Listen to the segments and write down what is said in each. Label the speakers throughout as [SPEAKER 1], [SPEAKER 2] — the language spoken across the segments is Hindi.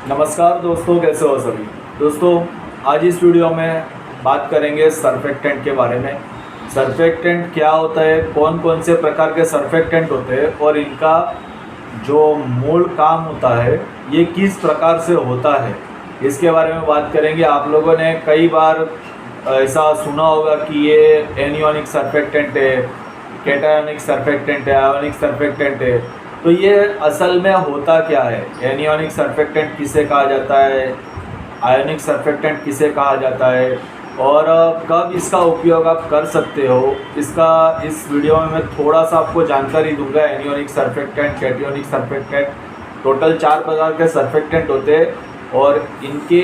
[SPEAKER 1] नमस्कार दोस्तों, कैसे हो सभी दोस्तों। आज इस वीडियो में बात करेंगे सर्फेक्टेंट के बारे में। सर्फेक्टेंट क्या होता है, कौन कौन से प्रकार के सर्फेक्टेंट होते हैं और इनका जो मूल काम होता है ये किस प्रकार से होता है, इसके बारे में बात करेंगे। आप लोगों ने कई बार ऐसा सुना होगा कि ये एनियोनिक सर्फेक्टेंट है, कैटायोनिक सर्फेक्टेंट है, आयोनिक सर्फेक्टेंट है। तो ये असल में होता क्या है, एनियोनिक सर्फेक्टेंट किसे कहा जाता है, आयोनिक सर्फेक्टेंट किसे कहा जाता है और कब इसका उपयोग आप कर सकते हो, इसका इस वीडियो में मैं थोड़ा सा आपको जानकारी दूंगा। एनियोनिक सर्फेक्टेंट, कैटायोनिक सर्फेक्टेंट, टोटल 4 प्रकार के सर्फेक्टेंट होते हैं और इनके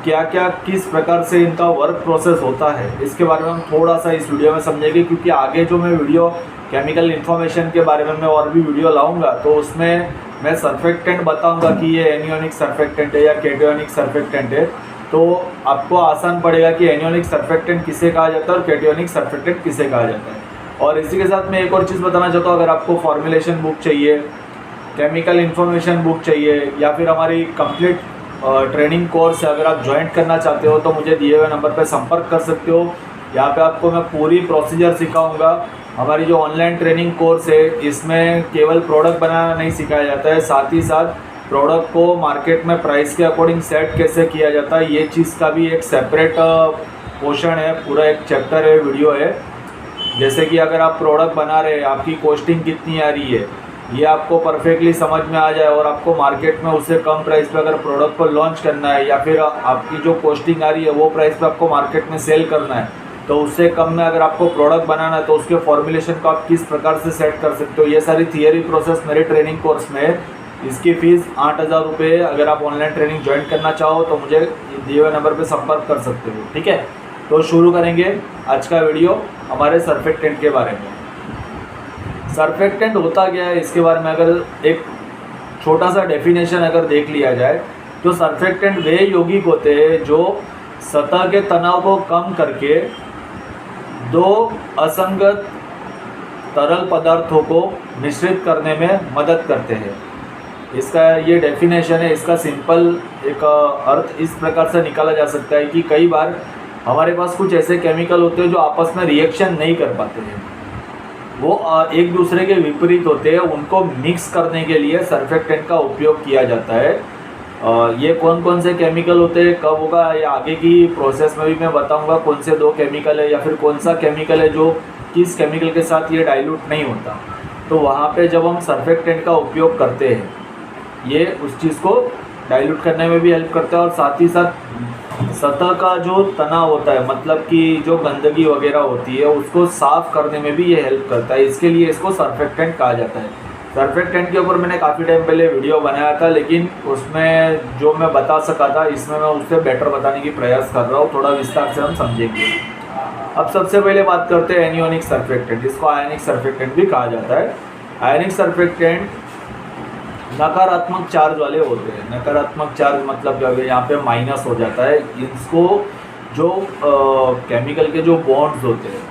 [SPEAKER 1] क्या क्या किस प्रकार से इनका वर्क प्रोसेस होता है इसके बारे में हम थोड़ा सा इस वीडियो में समझेंगे। क्योंकि आगे जो मैं वीडियो केमिकल इन्फॉर्मेशन के बारे में मैं और भी वीडियो लाऊंगा तो उसमें मैं सर्फेक्टेंट बताऊंगा कि ये एनियोनिक सर्फेक्टेंट है या कैटायोनिक सर्फेक्टेंट है, तो आपको आसान पड़ेगा कि एनियोनिक सर्फेक्टेंट किसे कहा जाता है और कैटायोनिक सर्फेक्टेंट किसे कहा जाता है। और इसी के साथ मैं एक और चीज़ बताना चाहता हूँ, अगर आपको फॉर्मुलेशन बुक चाहिए, केमिकल इन्फॉर्मेशन बुक चाहिए या फिर हमारी कंप्लीट ट्रेनिंग कोर्स अगर आप ज्वाइन करना चाहते हो तो मुझे दिए हुए नंबर पर संपर्क कर सकते हो। यहाँ पे आपको मैं पूरी प्रोसीजर सिखाऊंगा। हमारी जो ऑनलाइन ट्रेनिंग कोर्स है इसमें केवल प्रोडक्ट बनाना नहीं सिखाया जाता है, साथ ही साथ प्रोडक्ट को मार्केट में प्राइस के अकॉर्डिंग सेट कैसे किया जाता है ये चीज़ का भी एक सेपरेट पोर्शन है, पूरा एक चैप्टर है, वीडियो है। जैसे कि अगर आप प्रोडक्ट बना रहे हैं, आपकी कॉस्टिंग कितनी आ रही है ये आपको परफेक्टली समझ में आ जाए और आपको मार्केट में उससे कम प्राइस पे अगर प्रोडक्ट को लॉन्च करना है या फिर आपकी जो कॉस्टिंग आ रही है वो प्राइस पे आपको मार्केट में सेल करना है, तो उससे कम में अगर आपको प्रोडक्ट बनाना है तो उसके फॉर्मुलेशन को आप किस प्रकार से सेट कर सकते हो, ये सारी थियरी प्रोसेस मेरे ट्रेनिंग कोर्स में है। इसकी फ़ीस 8,000 रुपये। अगर आप ऑनलाइन ट्रेनिंग ज्वाइन करना चाहो तो मुझे दिए हुए नंबर पर संपर्क कर सकते हो, ठीक है। तो शुरू करेंगे आज का वीडियो हमारे सर्फेक्टेंट के बारे में। सर्फेक्टेंट होता क्या है इसके बारे में अगर एक छोटा सा डेफिनेशन अगर देख लिया जाए तो सर्फेक्टेंट वे यौगिक होते हैं जो सतह के तनाव को कम करके दो असंगत तरल पदार्थों को मिश्रित करने में मदद करते हैं। इसका ये डेफिनेशन है। इसका सिंपल एक अर्थ इस प्रकार से निकाला जा सकता है कि कई बार हमारे पास कुछ ऐसे केमिकल होते हैं जो आपस में रिएक्शन नहीं कर पाते हैं, वो एक दूसरे के विपरीत होते हैं, उनको मिक्स करने के लिए सर्फेक्टेंट का उपयोग किया जाता है। ये कौन कौन से केमिकल होते हैं, कब होगा, ये आगे की प्रोसेस में भी मैं बताऊंगा कौन से 2 केमिकल है या फिर कौन सा केमिकल है जो किस केमिकल के साथ ये डाइल्यूट नहीं होता। तो वहाँ पे जब हम सर्फेक्टेंट का उपयोग करते हैं ये उस चीज़ को डाइल्यूट करने में भी हेल्प करता है और साथ ही साथ सतह का जो तनाव होता है, मतलब कि जो गंदगी वगैरह होती है उसको साफ़ करने में भी ये हेल्प करता है। इसके लिए इसको सर्फेक्टेंट कहा जाता है। सर्फेक्टेंट के ऊपर मैंने काफ़ी टाइम पहले वीडियो बनाया था, लेकिन उसमें जो मैं बता सका था इसमें मैं उससे बेटर बताने की प्रयास कर रहा हूँ, थोड़ा विस्तार से हम समझेंगे। अब सबसे पहले बात करते हैं एनियोनिक सर्फेक्टेंट, जिसको आयनिक सर्फेक्टेंट भी कहा जाता है। आयनिक सर्फेक्टेंट नकारात्मक चार्ज वाले होते हैं। नकारात्मक चार्ज मतलब यहाँ पे माइनस हो जाता है। इसको जो केमिकल के जो बॉन्ड्स होते हैं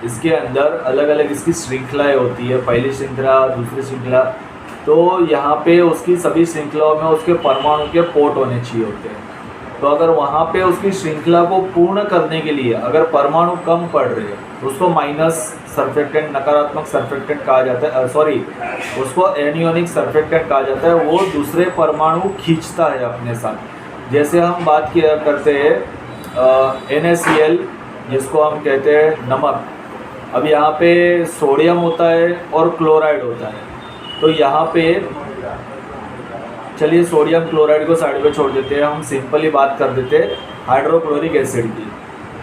[SPEAKER 1] इसके अंदर अलग अलग इसकी श्रृंखलाएं होती है, पहली श्रृंखला, दूसरी श्रृंखला। तो यहाँ पे उसकी सभी श्रृंखलाओं में उसके परमाणु के पोर्ट होने चाहिए होते हैं। तो अगर वहाँ पे उसकी श्रृंखला को पूर्ण करने के लिए अगर परमाणु कम पड़ रहे हैं तो उसको माइनस सर्फेक्टेंट, नकारात्मक सर्फेक्टेंट कहा जाता है, उसको एनियोनिक सर्फेक्टेंट कहा जाता है। वो दूसरे परमाणु खींचता है अपने साथ। जैसे हम बात किया करते हैं NaCl, जिसको हम कहते हैं नमक। अब यहाँ पे सोडियम होता है और क्लोराइड होता है। तो यहाँ पे चलिए सोडियम क्लोराइड को साइड पे छोड़ देते हैं, हम सिंपली बात कर देते हैं हाइड्रोक्लोरिक एसिड की।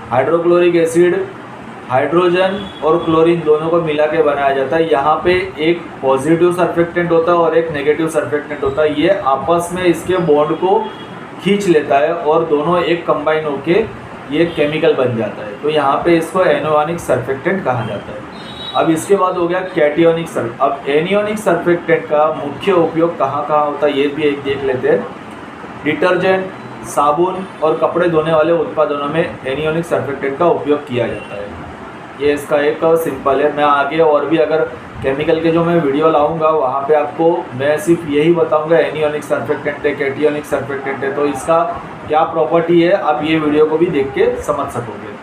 [SPEAKER 1] हाइड्रोक्लोरिक एसिड हाइड्रोजन और क्लोरीन दोनों को मिला के बनाया जाता है। यहाँ पे एक पॉजिटिव सर्फेक्टेंट होता है और एक नेगेटिव सर्फेक्टेंट होता है। ये आपस में इसके बॉन्ड को खींच लेता है और दोनों एक कंबाइन होके ये केमिकल बन जाता है। तो यहाँ पे इसको एनियोनिक सर्फेक्टेंट कहा जाता है। अब इसके बाद हो गया कैटियोनिक सर्फेक्टेंट। अब एनियोनिक सर्फेक्टेंट का मुख्य उपयोग कहाँ कहाँ होता है ये भी एक देख लेते हैं। डिटर्जेंट, साबुन और कपड़े धोने वाले उत्पादनों में एनियोनिक सर्फेक्टेंट का उपयोग किया जाता है। ये इसका एक सिंपल है। मैं आगे और भी अगर केमिकल के जो मैं वीडियो लाऊंगा वहाँ पे आपको मैं सिर्फ यही बताऊंगा एनियोनिक सर्फेक्टेंट है, कैटियोनिक सर्फेक्टेंट है, तो इसका क्या प्रॉपर्टी है आप ये वीडियो को भी देख के समझ सकोगे।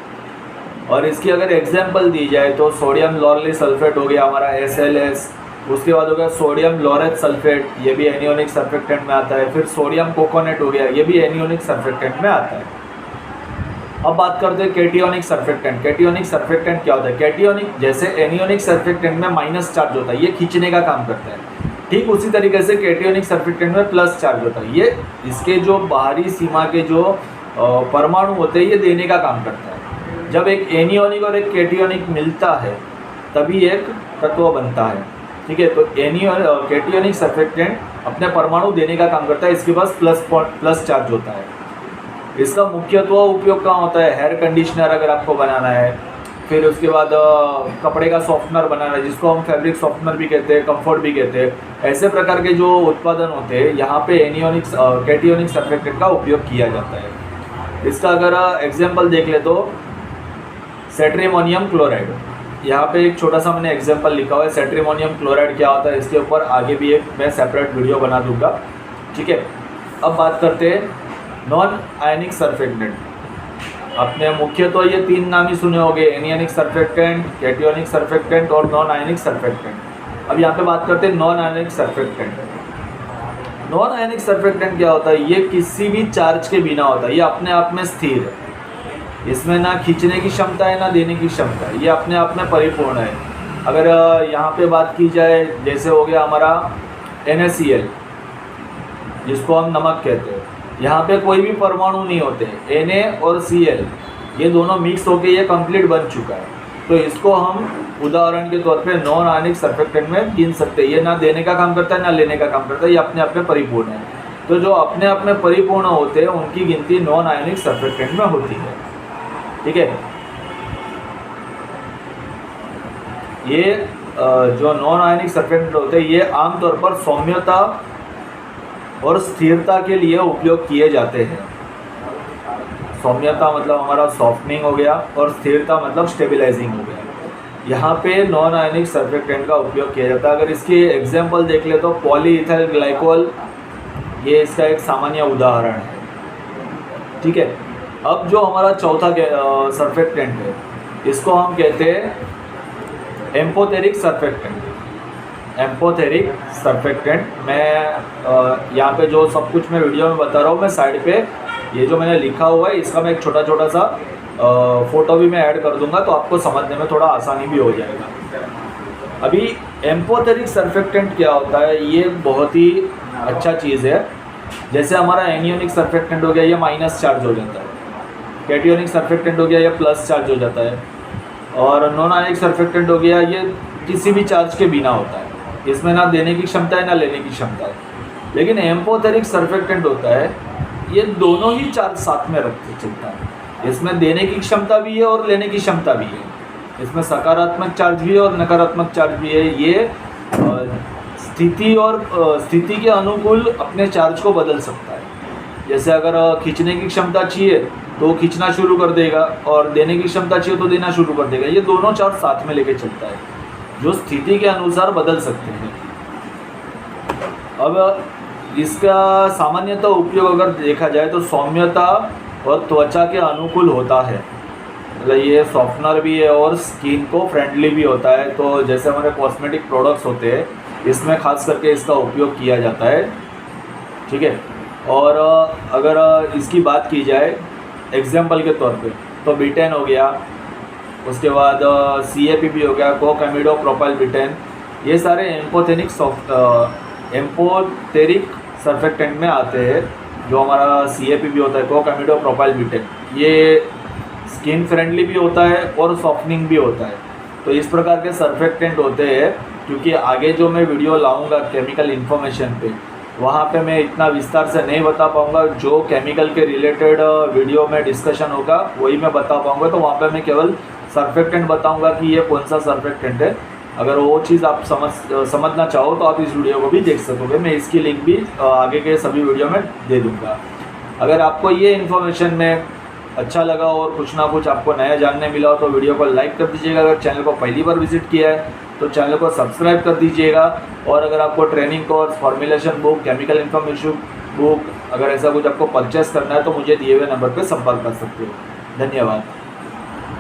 [SPEAKER 1] और इसकी अगर एग्जाम्पल दी जाए तो सोडियम लॉरेली सल्फेट हो गया हमारा SLS, उसके बाद हो गया सोडियम लोरेट सल्फेट, ये भी एनियोनिक सर्फेक्टेंट में आता है। फिर सोडियम कोकोनेट हो गया, ये भी एनियोनिक सर्फेक्टेंट में आता है। अब बात करते हैं कैटियोनिक सर्फेक्टेंट। कैटियोनिक सर्फेक्टेंट क्या होता है? कैटियोनिक जैसे एनियोनिक सर्फेक्टेंट में माइनस चार्ज होता है, ये खींचने का काम करता है, ठीक उसी तरीके से कैटियोनिक सर्फेक्टेंट में प्लस चार्ज होता है, ये इसके जो बाहरी सीमा के जो परमाणु होते हैं ये देने का काम करता है। जब एक एनियोनिक और एक कैटियोनिक मिलता है तभी एक तत्व बनता है, ठीक है। तो कैटियोनिक सर्फेक्टेंट अपने परमाणु देने का काम करता है, इसके पास प्लस चार्ज होता है। इसका मुख्यत्व उपयोग कहाँ होता है? हेयर कंडीशनर अगर आपको बनाना है, फिर उसके बाद कपड़े का सॉफ्टनर बनाना है, जिसको हम फैब्रिक सॉफ्टनर भी कहते हैं, कंफर्ट भी कहते हैं, ऐसे प्रकार के जो उत्पादन होते हैं यहाँ पे एनियोनिक कैटियोनिक सर्फेक्टेंट का उपयोग किया जाता है। इसका अगर एग्जाम्पल देख ले तो सेट्रिमोनियम क्लोराइड, यहाँ पे एक छोटा सा मैंने एग्जाम्पल लिखा हुआ है। सेट्रिमोनियम क्लोराइड क्या होता है इसके ऊपर आगे भी एक मैं सेपरेट वीडियो बना दूंगा, ठीक है। अब बात करते हैं नॉन आयनिक सर्फेक्टेंट। आपने मुख्य तो ये तीन नाम ही सुने होंगे, एनियोनिक सर्फेक्टेंट, कैटियोनिक सर्फेक्टेंट और नॉन आयनिक सर्फेक्टेंट। अब यहाँ पे बात करते हैं non ionic surfactant. Non ionic surfactant क्या होता है? ये किसी भी चार्ज के बिना होता है, ये अपने आप में स्थिर है, इसमें ना खींचने की क्षमता है ना देने की क्षमता है, ये अपने आप में परिपूर्ण है। अगर यहाँ पे बात की जाए जैसे हो गया हमारा NaCl, जिसको हम नमक कहते हैं, यहाँ पे कोई भी परमाणु नहीं होते, Na और Cl ये दोनों मिक्स होके ये कंप्लीट बन चुका है। तो इसको हम उदाहरण के तौर पे नॉन आयनिक सर्फेक्टेंट में गिन सकते हैं। ये ना देने का काम करता है ना लेने का काम करता है, ये अपने आप में परिपूर्ण है। तो जो अपने आप में परिपूर्ण होते हैं उनकी गिनती नॉन आयनिक सर्फेक्टेंट में होती है, ठीक है। ये जो नॉन आयनिक सर्फेक्टेंट होते हैं ये आमतौर पर सौम्यता और स्थिरता के लिए उपयोग किए जाते हैं। सौम्यता मतलब हमारा सॉफ्टनिंग हो गया और स्थिरता मतलब स्टेबलाइजिंग हो गया। यहाँ पे नॉन आयनिक सर्फेक्टेंट का उपयोग किया जाता है। अगर इसकी एग्जांपल देख ले तो पॉलीइथाइल ग्लाइकोल ये इसका एक सामान्य उदाहरण है, ठीक है। अब जो हमारा चौथा सर्फेक्टेंट है इसको हम कहते हैं एम्पोथेरिक सर्फेक्टेंट। एम्पोथेरिक सर्फेक्टेंट मैं यहाँ पे जो सब कुछ मैं वीडियो में बता रहा हूँ, मैं साइड पे ये जो मैंने लिखा हुआ है इसका मैं एक छोटा छोटा सा फ़ोटो भी मैं ऐड कर दूंगा, तो आपको समझने में थोड़ा आसानी भी हो जाएगा। अभी एम्पोथेरिक सर्फेक्टेंट क्या होता है, ये बहुत ही अच्छा चीज़ है। जैसे हमारा एनियोनिक सर्फेक्टेंट हो गया ये माइनस चार्ज हो जाता है, कैटियोनिक सर्फेक्टेंट हो गया ये प्लस चार्ज हो जाता है, और नॉन आयनिक सर्फेक्टेंट हो गया ये किसी भी चार्ज के बिना होता है, इसमें ना देने की क्षमता है ना लेने की क्षमता है। लेकिन एम्पोथेरिक सर्फेक्टेंट होता है ये दोनों ही चार्ज साथ में रखते चलता है, इसमें देने की क्षमता भी है और लेने की क्षमता भी है, इसमें सकारात्मक चार्ज भी है और नकारात्मक चार्ज भी है। ये स्थिति के अनुकूल अपने चार्ज को बदल सकता है। जैसे अगर खींचने की क्षमता चाहिए तो खींचना शुरू कर देगा और देने की क्षमता चाहिए तो देना शुरू कर देगा। ये दोनों चार्ज साथ में लेके चलता है, जो स्थिति के अनुसार बदल सकते हैं। अब इसका सामान्यतः उपयोग अगर देखा जाए तो सौम्यता और त्वचा के अनुकूल होता है, मतलब ये सॉफ्टनर भी है और स्किन को फ्रेंडली भी होता है। तो जैसे हमारे कॉस्मेटिक प्रोडक्ट्स होते हैं इसमें खास करके इसका उपयोग किया जाता है, ठीक है। और अगर इसकी बात की जाए एग्जाम्पल के तौर पे तो बीटेन हो गया, उसके बाद CAPP हो गया, कोक-एमिडो प्रोपाइल बीटेन, ये सारे एम्पोथेरिक सर्फेक्टेंट में आते हैं। जो हमारा CAPP होता है, कोक-एमिडो प्रोपाइल बीटेन, ये स्किन फ्रेंडली भी होता है और सॉफ्टनिंग भी होता है। तो इस प्रकार के सर्फेक्टेंट होते हैं, क्योंकि आगे जो मैं वीडियो लाऊंगा केमिकल इन्फॉर्मेशन पे, वहाँ पे मैं इतना विस्तार से नहीं बता पाऊँगा। जो केमिकल के रिलेटेड वीडियो में डिस्कशन होगा वही मैं बता पाऊँगा। तो वहाँ पे मैं केवल सर्फेक्टेंट बताऊँगा कि ये कौन सा सर्फेक्टेंट है। अगर वो चीज़ आप समझना चाहो तो आप इस वीडियो को भी देख सकोगे, मैं इसकी लिंक भी आगे के सभी वीडियो में दे दूँगा। अगर आपको ये इन्फॉर्मेशन में अच्छा लगा और कुछ ना कुछ आपको नया जानने मिला हो तो वीडियो को लाइक कर दीजिएगा। अगर चैनल को पहली बार विजिट किया है तो चैनल को सब्सक्राइब कर दीजिएगा। और अगर आपको training course, formulation book, chemical information book, अगर ऐसा कुछ आपको परचेस करना है तो मुझे दिए हुए नंबर पर संपर्क कर सकते हो। धन्यवाद।